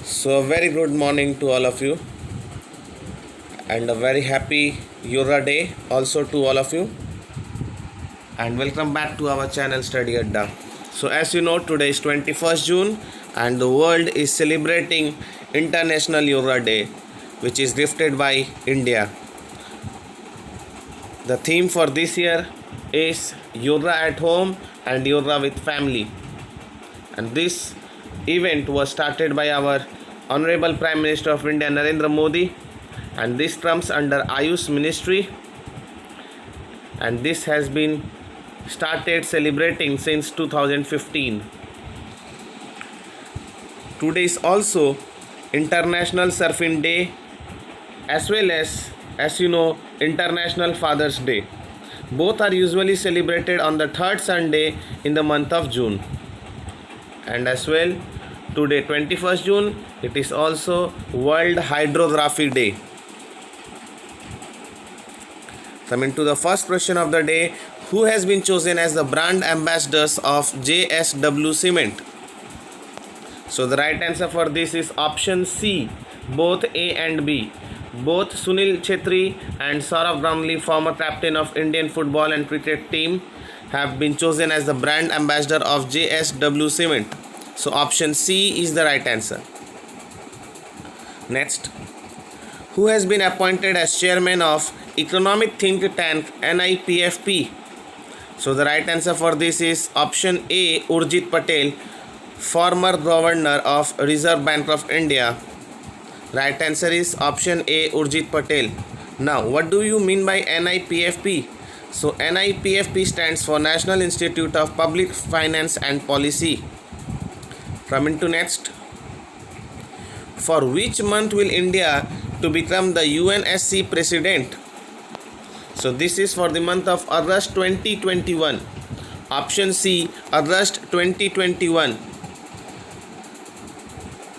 So, a very good morning to all of you, and a very happy Yoga Day also to all of you, and welcome back to our channel Study Adda. So, as you know, today is 21st June, and the world is celebrating International Yoga Day, which is gifted by India. The theme for this year is Yoga at Home and Yoga with Family, and this event was started by our Honorable Prime Minister of India Narendra Modi, and this comes under Ayush Ministry, and this has been started celebrating since 2015. Today is also International Surfing Day, as well as you know, International Father's Day. Both are usually celebrated on the third Sunday in the month of June. And as well, today 21st June, it is also World Hydrography Day. Coming to the first question of the day, who has been chosen as the brand ambassadors of JSW Cement? So the right answer for this is option C, both A and B. Both Sunil Chhetri and Saurav Ganguly, former captain of Indian football and cricket team, have been chosen as the brand ambassador of JSW Cement. So option C is the right answer. Next, who has been appointed as chairman of economic think tank NIPFP? So the right answer for this is option A, Urjit Patel, former governor of Reserve Bank of India. Right answer is option A, Urjit Patel. Now, what do you mean by NIPFP? So NIPFP stands for National Institute of Public Finance and Policy. Coming to next, for which month will India to become the UNSC president? So this is for the month of August 2021. Option C, August 2021.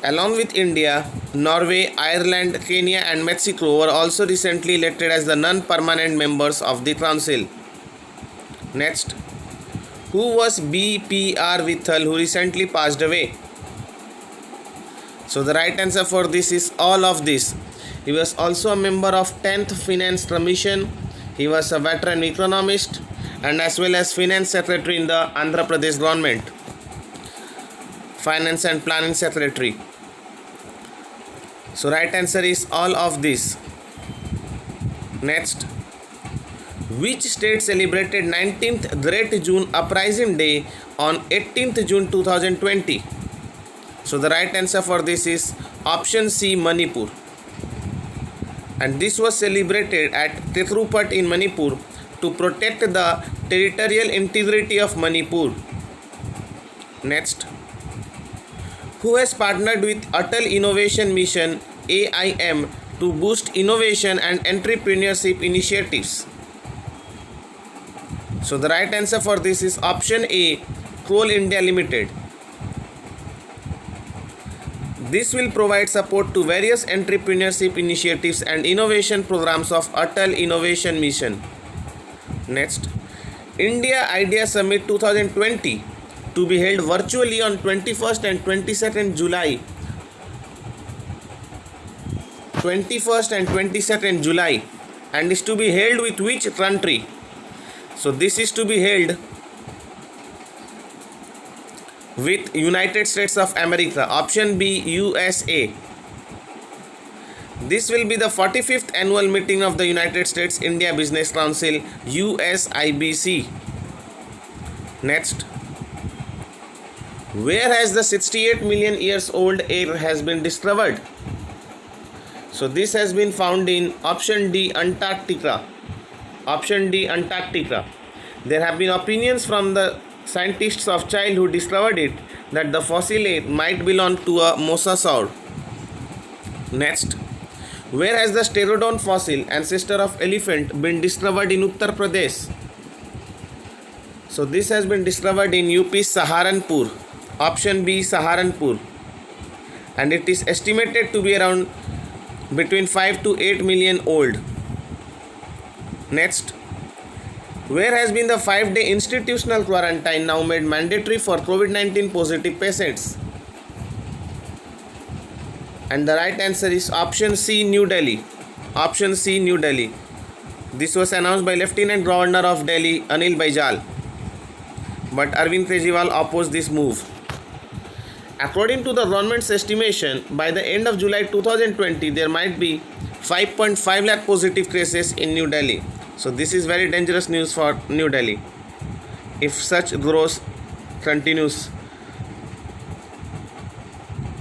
Along with India, Norway, Ireland, Kenya and Mexico were also recently elected as the non-permanent members of the council. Next, who was B.P.R. Vithal, who recently passed away? So the right answer for this is all of this. He was also a member of 10th Finance Commission. He was a veteran economist and as well as finance secretary in the Andhra Pradesh government. Finance and Planning Secretary. So right answer is all of this. Next, which state celebrated 19th Great June Uprising Day on 18th June 2020? So the right answer for this is option C, Manipur. And this was celebrated at Tetrupat in Manipur to protect the territorial integrity of Manipur. Next, who has partnered with Atal Innovation Mission AIM to boost innovation and entrepreneurship initiatives? So the right answer for this is option A, Coal India Limited. This will provide support to various entrepreneurship initiatives and innovation programs of Atal Innovation Mission. Next, India Idea Summit 2020 to be held virtually on 21st and 22nd July. 21st and 22nd July, and is to be held with which country? So this is to be held with United States of America. Option B, USA. This will be the 45th annual meeting of the United States India Business Council, USIBC. Next, where has the 68 million years old air has been discovered? So this has been found in option D, Antarctica. Option D, Antarctica. There have been opinions from the scientists of Chile who discovered it that the fossil air might belong to a mosasaur. Next, where has the Stegodon fossil, ancestor of elephant, been discovered in Uttar Pradesh? So this has been discovered in UP Saharanpur. Option B, Saharanpur. And it is estimated to be around between 5 to 8 million old. Next, where has been the 5-day institutional quarantine now made mandatory for COVID-19 positive patients? And the right answer is option C, New Delhi. Option C, New Delhi. This was announced by Lieutenant Governor of Delhi, Anil Baijal. But Arvind Kejriwal opposed this move. According to the government's estimation, by the end of July 2020, there might be 5.5 lakh positive cases in New Delhi. So this is very dangerous news for New Delhi if such growth continues.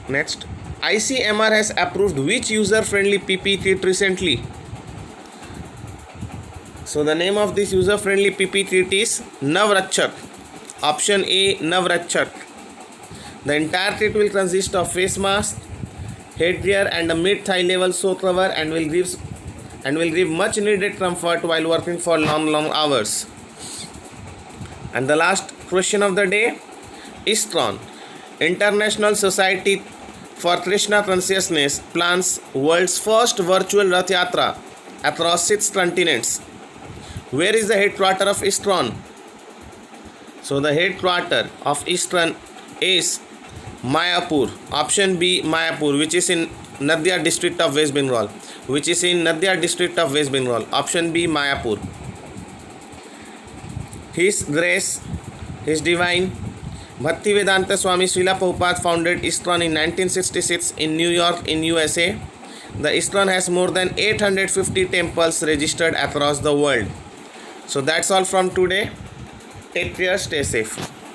Next, ICMR has approved which user-friendly PPE kit recently? So the name of this user-friendly PPE kit is Navratchak. Option A, Navratchak. The entire kit will consist of face mask, headgear and a mid-thigh level shoe cover and will give much needed comfort while working for long hours. And the last question of the day, ISKCON, International Society for Krishna Consciousness, plans world's first virtual Rath Yatra across 6 continents. Where is the headquarters of ISKCON? So the headquarters of ISKCON is Mayapur. Option B, Mayapur, which is in Nadia district of West Bengal. Option B, Mayapur. His Grace, His Divine Bhaktivedanta Swami Srila Prabhupada founded ISKCON in 1966 in New York in USA. The ISKCON has more than 850 temples registered across the world. So that's all from today. Take care, stay safe.